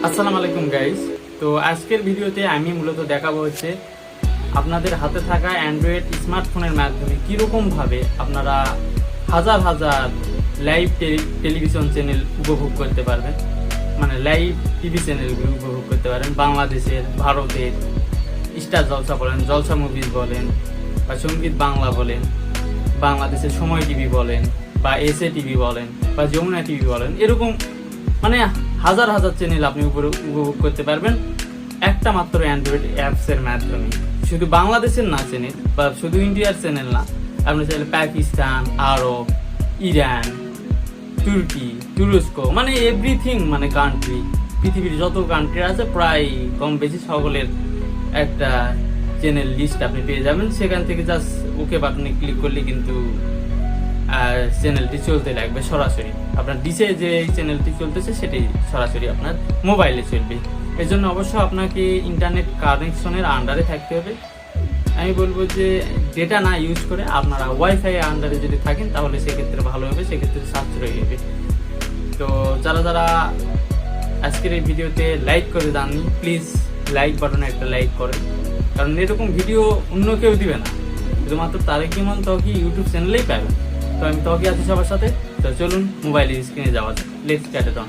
আসসালামু আলাইকুম গাইস। তো আজকের ভিডিওতে আমি মূলত দেখাবো হচ্ছে আপনাদের হাতে থাকা অ্যান্ড্রয়েড স্মার্টফোনের মাধ্যমে কীরকমভাবে আপনারা হাজার হাজার লাইভ টেলিভিশন চ্যানেল উপভোগ করতে পারবেন, মানে লাইভ টিভি চ্যানেলগুলো উপভোগ করতে পারেন। বাংলাদেশের, ভারতের স্টার জলসা বলেন, জলসা মুভিজ বলেন, বা সঙ্গীত বাংলা বলেন, বাংলাদেশের সময় টিভি বলেন, বা এসএ টিভি বলেন, বা যমুনা টিভি বলেন, এরকম মানে হাজার হাজার চ্যানেল আপনি উপভোগ করতে পারবেন একটা মাত্র অ্যান্ড্রয়েড অ্যাপসের মাধ্যমে। শুধু বাংলাদেশের না চ্যানেল, বা শুধু ইন্ডিয়ার চ্যানেল না, আপনি চাইলে পাকিস্তান, আরব, ইরান, তুর্কি, তুরস্ক, মানে এভরিথিং, মানে কান্ট্রি, পৃথিবীর যত কান্ট্রি আছে প্রায় কম বেশি সকলের একটা চ্যানেল লিস্ট আপনি পেয়ে যাবেন। সেখান থেকে জাস্ট ওকে বাটনে ক্লিক করলে কিন্তু চ্যানেলটি চলতে লাগবে সরাসরি। আপনার ডিসে যে চ্যানেলটি চলতেছে সেটাই সরাসরি আপনার মোবাইলে চলবে। এর জন্য অবশ্য আপনাকে ইন্টারনেট কানেকশনের আন্ডারে থাকতে হবে। আমি বলবো যে ডেটা না ইউজ করে আপনারা ওয়াইফাই আন্ডারে যদি থাকেন তাহলে সেক্ষেত্রে ভালো হবে, সেক্ষেত্রে সাশ্রয় হবে। তো যারা যারা আজকের এই ভিডিওতে লাইক করে দেননি, প্লিজ লাইক বাটনে একটা লাইক করেন, কারণ এরকম ভিডিও অন্য কেউ দিবে না, শুধুমাত্র তারেক ইমন তকি ইউটিউব চ্যানেলেই পাবেন। তো আমি তকি আছি সবার সাথে। তো চলুন মোবাইলের স্ক্রিনে যাওয়া যায়। Let's get it on.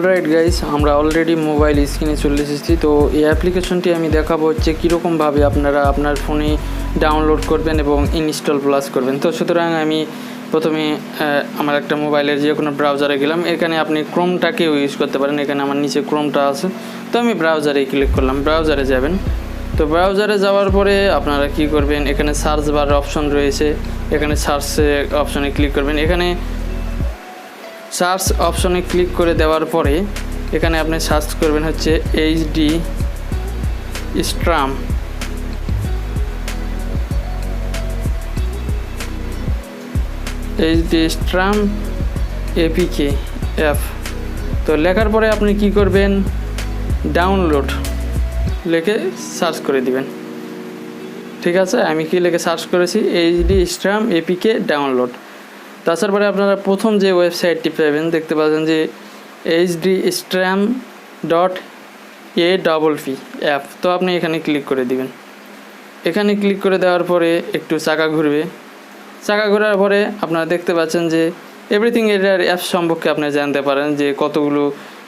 Right guys, আমরা অলরেডি মোবাইল স্ক্রিনে চলে এসেছি। তো এই অ্যাপ্লিকেশনটি আমি দেখাবো হচ্ছে কীরকমভাবে আপনারা আপনার ফোনে ডাউনলোড করবেন এবং ইনস্টল প্লাস করবেন। তো সুতরাং আমি প্রথমে আমার একটা মোবাইলের যে কোনো ব্রাউজারে গেলাম। এখানে আপনি ক্রোমটাকেও ইউজ করতে পারেন, এখানে আমার নিচে ক্রোমটা আছে। তো আমি ব্রাউজারে ক্লিক করলাম, ব্রাউজারে যাবেন। তো ব্রাউজারে যাওয়ার পরে আপনারা কি করবেন, এখানে সার্চ বার অপশন রয়েছে, এখানে সার্চ অপশনে ক্লিক করবেন। এখানে সার্চ অপশনে ক্লিক করে দেওয়ার পরে এখানে আপনি সার্চ করবেন হচ্ছে HD stream. HD stream APK app. তো লেখার পরে আপনি কি করবেন, ডাউনলোড লিখে সার্চ করে দিবেন। ঠিক আছে, আমি কি লিখে সার্চ করেছি, এইচডি স্ট্রাম এপিকে ডাউনলোড। তাছাড়া আপনারা প্রথম যে ওয়েবসাইটটি পাবেন দেখতে পাচ্ছেন যে hd-stram.app অ্যাপ। তো আপনি এখানে ক্লিক করে দিবেন। এখানে ক্লিক করে দেওয়ার পরে একটু চাকা ঘুরবে। চাকা ঘোরার পরে আপনারা দেখতে পাচ্ছেন যে এভরিথিং এটার অ্যাপ সম্পর্কে আপনি জানতে পারেন যে কতগুলো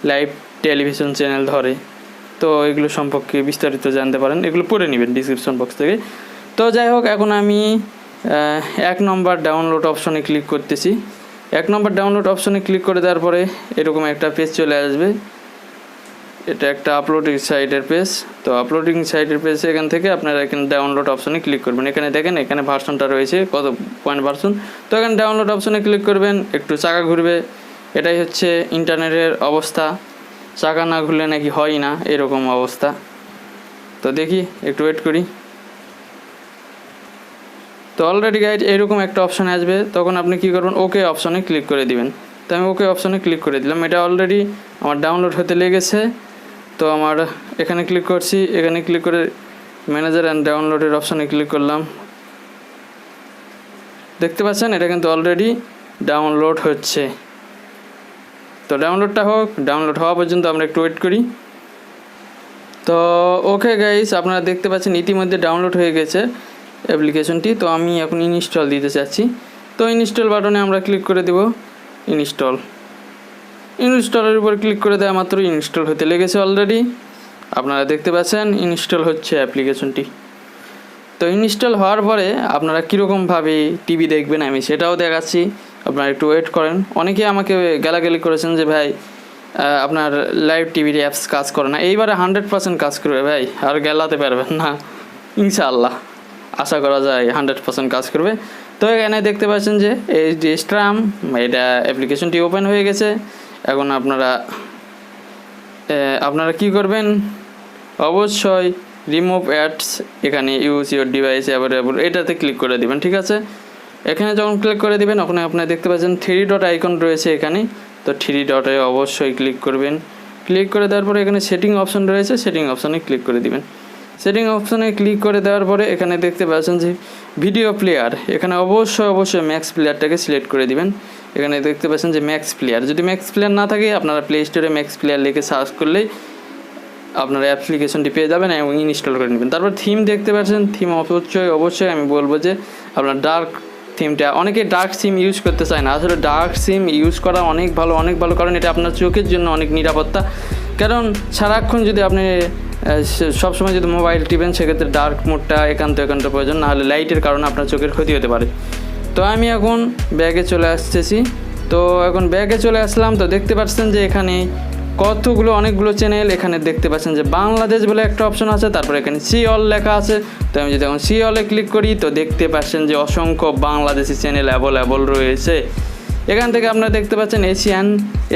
লাইভ টেলিভিশন চ্যানেল ধরে। তো এগুলো সম্পর্কে বিস্তারিত জানতে পারেন, এগুলো পড়ে নেবেন ডিসক্রিপশন বক্স থেকে। তো যাই হোক, এখন আমি 1 নম্বর ডাউনলোড অপশনে ক্লিক করতেছি। 1 নম্বর ডাউনলোড অপশনে ক্লিক করে দেওয়ার পরে এরকম একটা পেজ চলে আসবে। এটা একটা আপলোডিং সাইটের পেজ। তো আপলোডিং সাইটের পেজ, এখান থেকে আপনারা এখানে ডাউনলোড অপশনে ক্লিক করবেন। এখানে দেখেন, এখানে ভার্সনটা রয়েছে, কত পয়েন্ট ভার্সন। তো এখানে ডাউনলোড অপশনে ক্লিক করবেন, একটু চাকা ঘুরবে। এটাই হচ্ছে ইন্টারনেটের অবস্থা, চাকা না ঘুরলে নাকি হয় না, এরকম অবস্থা। তো দেখি, একটু ওয়েট করি। তো অলরেডি গাইড এরকম একটা অপশান আসবে, তখন আপনি কী করবেন, ওকে অপশনে ক্লিক করে দিবেন। তো আমি ওকে অপশনে ক্লিক করে দিলাম। এটা অলরেডি আমার ডাউনলোড হতে লেগেছে। তো আমার এখানে ক্লিক করছি, এখানে ক্লিক করে ম্যানেজার অ্যান্ড ডাউনলোডের অপশনে ক্লিক করলাম। দেখতে পাচ্ছেন এটা কিন্তু অলরেডি ডাউনলোড হচ্ছে। তো ডাউনলোডটা হোক, ডাউনলোড হওয়া পর্যন্ত আমরা একটু ওয়েট করি। তো ওকে গাইস, আপনারা দেখতে পাচ্ছেন ইতিমধ্যে ডাউনলোড হয়ে গেছে অ্যাপ্লিকেশনটি। তো আমি এখন ইনস্টল দিতে চাচ্ছি। তো ইনস্টল বাটনে আমরা ক্লিক করে দেব। ইনস্টলের উপর ক্লিক করে দেওয়া মাত্র ইনস্টল হতে লেগেছে অলরেডি। আপনারা দেখতে পাচ্ছেন ইনস্টল হচ্ছে অ্যাপ্লিকেশনটি। তো ইনস্টল হওয়ার পরে আপনারা কীরকমভাবে টিভি দেখবেন আমি সেটাও দেখাচ্ছি, আপনারা একটু ওয়েট করেন। অনেকে আমাকে গালাগালি করেছেন যে ভাই আপনার লাইভ টিভির অ্যাপস কাজ করে না। এইবারে 100% কাজ করবে ভাই, আর গেলাতে পারবেন না ইনশাআল্লাহ, আশা করা যায় 100% কাজ করবে। তো এখানে দেখতে পাচ্ছেন যে এইচডি স্ট্রাম, এটা অ্যাপ্লিকেশনটি ওপেন হয়ে গেছে। এখন আপনারা কি করবেন, অবশ্যই রিমুভ অ্যাডস, এখানে ইউজ ইউর ডিভাইস অ্যাভেলেবল, এটাতে ক্লিক করে দিবেন। ঠিক আছে, এখানে যখন ক্লিক করে দিবেন ওখানে আপনি দেখতে পাচ্ছেন 3 ডট আইকন রয়েছে এখানে। তো 3 ডটে অবশ্যই ক্লিক করবেন। ক্লিক করে দেওয়ার পরে এখানে সেটিং অপশন রয়েছে, সেটিং অপশনে ক্লিক করে দিবেন। সেটিং অপশনে ক্লিক করে দেওয়ার পরে এখানে দেখতে পাচ্ছেন যে ভিডিও প্লেয়ার, এখানে অবশ্যই ম্যাক্স প্লেয়ারটাকে সিলেক্ট করে দিবেন। এখানে দেখতে পাচ্ছেন যে ম্যাক্স প্লেয়ার, যদি ম্যাক্স প্লেয়ার না থাকে আপনারা প্লে স্টোরে ম্যাক্স প্লেয়ার লিখে সার্চ করলেই আপনারা অ্যাপ্লিকেশনটি পেয়ে যাবেন এবং ইনস্টল করে নেবেন। তারপর থিম দেখতে পাচ্ছেন, থিম অবশ্যই আমি বলবো যে আপনার ডার্ক থিমটা, অনেকে ডার্ক সিম ইউজ করতে চায় না, আসলে ডার্ক সিম ইউজ করা অনেক ভালো, কারণ এটা আপনার চোখের জন্য অনেক নিরাপত্তা। কারণ সারাক্ষণ যদি আপনি সবসময় যদি মোবাইল টিপেন সেক্ষেত্রে ডার্ক মোডটা একান্ত প্রয়োজন, নাহলে লাইটের কারণে আপনার চোখের ক্ষতি হতে পারে। তো আমি এখন ব্যাগে চলে আসতেছি। তো এখন ব্যাগে চলে আসলাম। তো দেখতে পাচ্ছেন যে এখানে অনেকগুলো চ্যানেল, এখানে দেখতে পাচ্ছেন যে বাংলাদেশ বলে একটা অপশন আছে, তারপরে এখানে সি অল লেখা আছে। তো আমি যদি এখন সি অলে ক্লিক করি তো দেখতে পাচ্ছেন যে অসংখ্য বাংলাদেশি চ্যানেল অ্যাভেলেবল রয়েছে। এখান থেকে আপনারা দেখতে পাচ্ছেন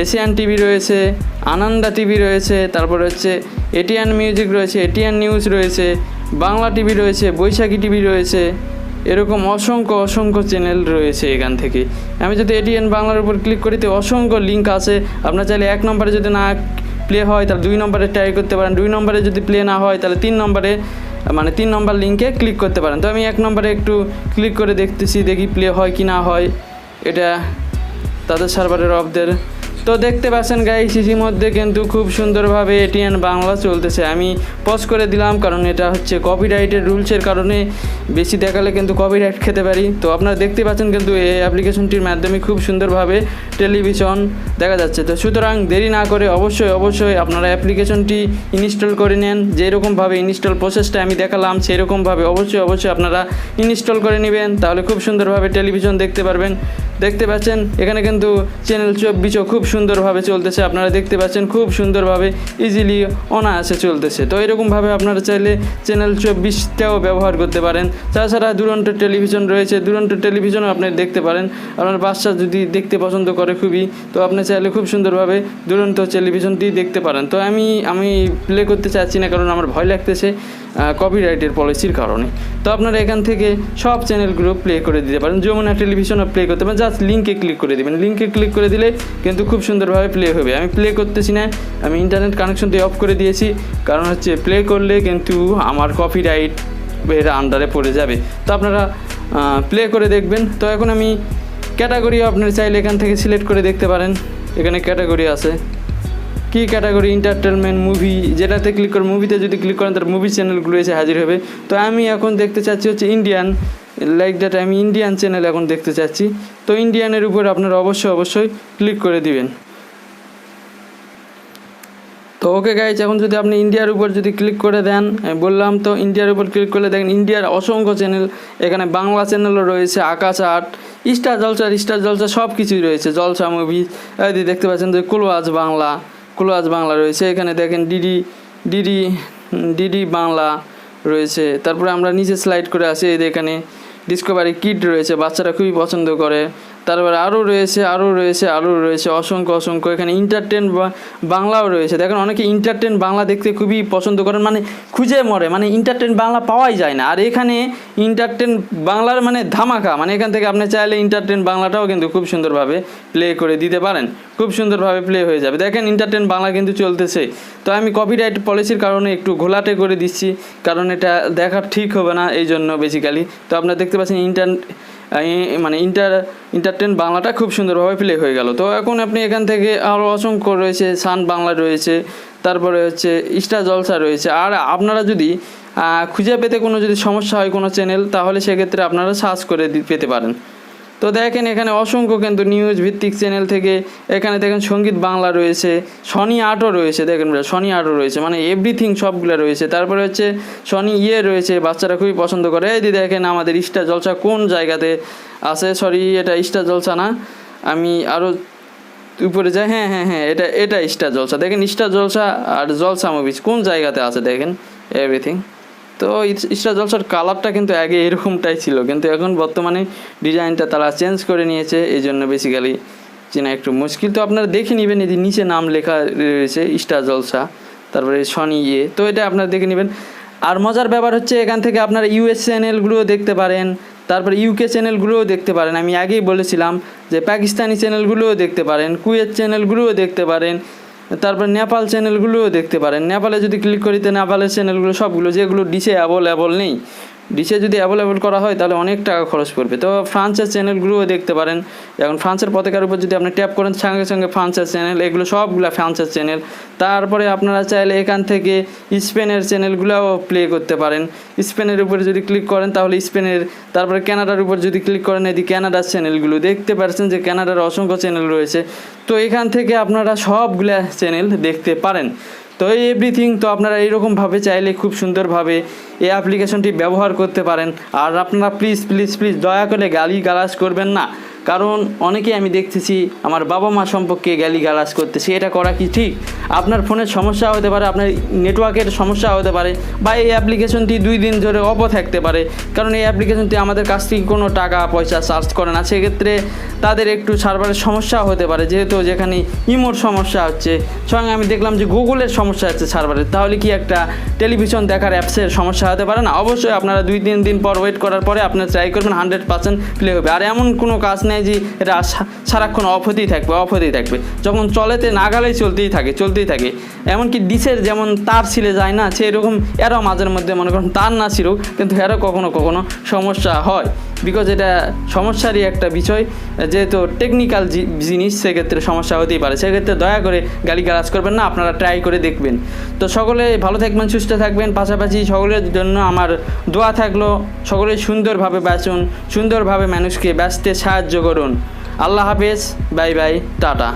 এশিয়ান টিভি রয়েছে, আনন্দা টিভি রয়েছে, তারপরে হচ্ছে এটিএন মিউজিক রয়েছে, এটিএন নিউজ রয়েছে, বাংলা টিভি রয়েছে, বৈশাখী টিভি রয়েছে, এরকম অসংখ্য চ্যানেল রয়েছে। এখান থেকে আমি যদি এটিএন বাংলার উপর ক্লিক করি তো অসংখ্য লিঙ্ক আছে। আপনার চাইলে 1 নম্বরে যদি না প্লে হয় তাহলে 2 নম্বরে ট্রাই করতে পারেন, 2 নম্বরে যদি প্লে না হয় তাহলে 3 নম্বর লিঙ্কে ক্লিক করতে পারেন। তো আমি 1 নম্বরে একটু ক্লিক করে দেখি প্লে হয় কি না হয়, এটা তাদের সার্ভারের অফদের। তো দেখতে পাচ্ছেন গাইস ইতিমধ্যে কিন্তু খুব সুন্দরভাবে এটিএন বাংলা চলতেছে। আমি পজ করে দিলাম কারণ এটা হচ্ছে কপিরাইটের রুলসের কারণে বেশি দেখালে কিন্তু কপিরাইট খেতে পারি। তো আপনারা দেখতে পাচ্ছেন কিন্তু এই অ্যাপ্লিকেশনটির মাধ্যমে খুব সুন্দরভাবে টেলিভিশন দেখা যাচ্ছে। তো সুতরাং দেরি না করে অবশ্যই আপনারা অ্যাপ্লিকেশনটি ইনস্টল করে নেন। যেরকমভাবে ইনস্টল প্রসেসটা আমি দেখালাম সেরকমভাবে অবশ্যই আপনারা ইনস্টল করে নেবেন, তাহলে খুব সুন্দরভাবে টেলিভিশন দেখতে পারবেন। দেখতে পাচ্ছেন এখানে কিন্তু চ্যানেল 24ও খুব সুন্দরভাবে চলতেছে, আপনারা দেখতে পাচ্ছেন খুব সুন্দরভাবে ইজিলি অনায়াসে চলতেছে। তো এরকমভাবে আপনারা চাইলে চ্যানেল 24টাও ব্যবহার করতে পারেন। তাছাড়া দুরন্ত টেলিভিশন রয়েছে, দুরন্ত টেলিভিশনও আপনি দেখতে পারেন। আপনার বাচ্চা যদি দেখতে পছন্দ করে খুবই, তো আপনি চাইলে খুব সুন্দরভাবে দুরন্ত টেলিভিশনটি দেখতে পারেন। তো আমি প্লে করতে চাচ্ছি না কারণ আমার ভয় লাগতেছে কপিরাইটের পলিসির কারণে। তো আপনারা এখান থেকে সব চ্যানেলগুলো প্লে করে দিতে পারেন। যমুনা টেলিভিশনও প্লে করতে পারেন, জাস্ট লিঙ্কে ক্লিক করে দেবেন। লিঙ্কে ক্লিক করে দিলে কিন্তু খুব সুন্দরভাবে প্লে হবে। আমি প্লে করতেছি না, আমি ইন্টারনেট কানেকশনটি অফ করে দিয়েছি, কারণ হচ্ছে প্লে করলে কিন্তু আমার কপিরাইট এর আন্ডারে পড়ে যাবে। তো আপনারা প্লে করে দেখবেন। তো এখন আমি ক্যাটাগরি আপনারা চাইলে এখান থেকে সিলেক্ট করে দেখতে পারেন। এখানে ক্যাটাগরি আছে, কি ক্যাটাগরি এন্টারটেনমেন্ট, মুভি, যেটাতে ক্লিক করে মুভিতে যদি ক্লিক করেন তার মুভি চ্যানেলগুলো এসে হাজির হবে। তো আমি এখন দেখতে চাচ্ছি হচ্ছে ইন্ডিয়ান, লাইক দ্যাট আমি ইন্ডিয়ান চ্যানেল এখন দেখতে চাচ্ছি। তো ইন্ডিয়ানের উপর আপনারা অবশ্যই ক্লিক করে দিবেন। তো ওকে গাইজ, এখন যদি আপনি ইন্ডিয়ার উপর যদি ক্লিক করে দেন, আমি বললাম তো ইন্ডিয়ার উপর ক্লিক করলে দেখেন ইন্ডিয়ার অসংখ্য চ্যানেল, এখানে বাংলা চ্যানেলও রয়েছে, আকাশ আট, স্টার জলসা সব কিছুই রয়েছে, জলসা মুভি দেখতে পাচ্ছেন যে কুলওয়াজ বাংলা রয়েছে। এখানে দেখেন ডিডি বাংলা রয়েছে। তারপরে আমরা নিচে স্লাইড করে আসি, এখানে ডিসকভারি কিড রয়েছে, বাচ্চারা খুবই পছন্দ করে। তারপরে আরও রয়েছে অসংখ্য। এখানে ইন্টারটেন বাংলাও রয়েছে। দেখেন অনেকে ইন্টারটেন বাংলা দেখতে খুবই পছন্দ করেন, মানে খুঁজে মরে, মানে ইন্টারটেন বাংলা পাওয়াই যায় না। আর এখানে ইন্টারটেন বাংলার মানে ধামাকা, মানে এখান থেকে আপনি চাইলে ইন্টারটেন বাংলাটাও কিন্তু খুব সুন্দরভাবে প্লে করে দিতে পারেন, খুব সুন্দরভাবে প্লে হয়ে যাবে। দেখেন ইন্টারটেন বাংলা কিন্তু চলতেছে। তো আমি কপিরাইট পলিসির কারণে একটু ঘোলাটে করে দিচ্ছি, কারণ এটা দেখা ঠিক হবে না এই জন্য বেসিক্যালি। তো আপনারা দেখতে পাচ্ছেন ইন্টারটেন বাংলাটা খুব সুন্দরভাবে প্লে হয়ে গেল। তো এখন আপনি এখান থেকে আরও অসংখ্য রয়েছে, সান বাংলা রয়েছে, তারপরে হচ্ছে স্টার জলসা রয়েছে। আর আপনারা যদি খুঁজে পেতে কোনো যদি সমস্যা হয় কোনো চ্যানেল, তাহলে সেক্ষেত্রে আপনারা সার্চ করে পেতে পারেন। তো দেখেন এখানে অসংখ্য কিন্তু নিউজ ভিত্তিক চ্যানেল থেকে, এখানে দেখেন সঙ্গীত বাংলা রয়েছে, সনি আর্টও রয়েছে, দেখেন সনি আর্টও রয়েছে, মানে এভরিথিং সবগুলো রয়েছে। তারপরে হচ্ছে সনি রয়েছে, বাচ্চারা খুবই পছন্দ করে। এই দেখেন আমাদের স্টার জলসা কোন জায়গাতে আছে, সরি এটা স্টার জলসা না, আমি আরও উপরে যাই, হ্যাঁ এটা স্টার জলসা। দেখেন স্টার জলসা আর জলসা মুভিজ কোন জায়গাতে আছে, দেখেন এভরিথিং। তো স্টার জলসার কালারটা কিন্তু আগে এরকমটাই ছিল, কিন্তু এখন বর্তমানে ডিজাইনটা তারা চেঞ্জ করে নিয়েছে, এই জন্য বেসিক্যালি চেনা একটু মুশকিল। তো আপনারা দেখে নেবেন, এই যে নিচে নাম লেখা রয়েছে স্টার জলসা, তারপরে সনি তো এটা আপনারা দেখে নেবেন। আর মজার ব্যাপার হচ্ছে এখান থেকে আপনারা ইউএস চ্যানেলগুলোও দেখতে পারেন, তারপরে ইউকে চ্যানেলগুলোও দেখতে পারেন। আমি আগেই বলেছিলাম যে পাকিস্তানি চ্যানেলগুলোও দেখতে পারেন, কুয়েত চ্যানেলগুলোও দেখতে পারেন, তারপর নেপাল চ্যানেলগুলোও দেখতে পারেন। নেপালে যদি ক্লিক করি তো নেপালের চ্যানেলগুলো সবগুলো যেগুলো ডিশে অ্যাভেলেবল নেই, ডিশে যদি অ্যাভেলেবল করা হয় তাহলে অনেক টাকা খরচ পড়বে। তো ফ্রান্সের চ্যানেলগুলোও দেখতে পারেন। এখন ফ্রান্সের পতাকার উপর যদি আপনি ট্যাপ করেন সঙ্গে সঙ্গে ফ্রান্সের চ্যানেল, এগুলো সবগুলো ফ্রান্সের চ্যানেল। তারপরে আপনারা চাইলে এখান থেকে স্পেনের চ্যানেলগুলোও প্লে করতে পারেন। স্পেনের উপরে যদি ক্লিক করেন তাহলে স্পেনের, তারপরে কানাডার উপর যদি ক্লিক করেন এদিকে কানাডার চ্যানেলগুলো দেখতে পাচ্ছেন যে কানাডার অসংখ্য চ্যানেল রয়েছে। তো এখান থেকে আপনারা সবগুলা চ্যানেল দেখতে পারেন। তো এই এভরিথিং তো আপনারা এইরকমভাবে চাইলে খুব সুন্দরভাবে এই অ্যাপ্লিকেশনটি ব্যবহার করতে পারেন। আর আপনারা প্লিজ প্লিজ প্লিজ দয়া করে গালিগালাজ করবেন না, কারণ অনেকেই আমি দেখতেছি আমার বাবা মা সম্পর্কে গালিগালাজ করতেছি। এটা করা কি ঠিক? আপনার ফোনের সমস্যা হতে পারে, আপনার নেটওয়ার্কের সমস্যা হতে পারে, বা এই অ্যাপ্লিকেশনটি 2 দিন ধরে অফ থাকতে পারে, কারণ এই অ্যাপ্লিকেশনটি আমাদের কাছ থেকে কোনো টাকা পয়সা চার্জ করে না। সেক্ষেত্রে তাদের একটু সার্ভারের সমস্যা হতে পারে, যেহেতু যেখানে ইমোর সমস্যা হচ্ছে, সঙ্গে আমি দেখলাম যে গুগলের সমস্যা হচ্ছে সার্ভারের, তাহলে কি একটা টেলিভিশন দেখার অ্যাপসের সমস্যা হতে পারে না? অবশ্যই আপনারা 2-3 দিন পর ওয়েট করার পরে আপনারা ট্রাই করবেন, 100% প্লে হবে। আর এমন কোনো কাজ নেই যে এটা সারাক্ষণ অফ হতেই থাকবে, যখন চলেতে নাগালেই চলতেই থাকে। এমনকি ডিশের যেমন তার ছিলে যায় না, সেরকম এরাও মাঝের মধ্যে মনে করেন তার না ছিল, কিন্তু এরও কখনো কখনো সমস্যা হয়, বিকজ এটা সমস্যারই একটা বিষয়, যেহেতু টেকনিক্যাল জিনিস, সেক্ষেত্রে সমস্যা হতেই পারে। সেক্ষেত্রে দয়া করে গালিগালাজ করবেন না, আপনারা ট্রাই করে দেখবেন। তো সকলে ভালো থাকবেন, সুস্থ থাকবেন, পাশাপাশি সকলের জন্য আমার দোয়া থাকলো, সকলে সুন্দরভাবে বাঁচুন, সুন্দরভাবে মানুষকে বাঁচতে সাহায্য করুন। আল্লাহ হাফেজ, বাই বাই, টাটা।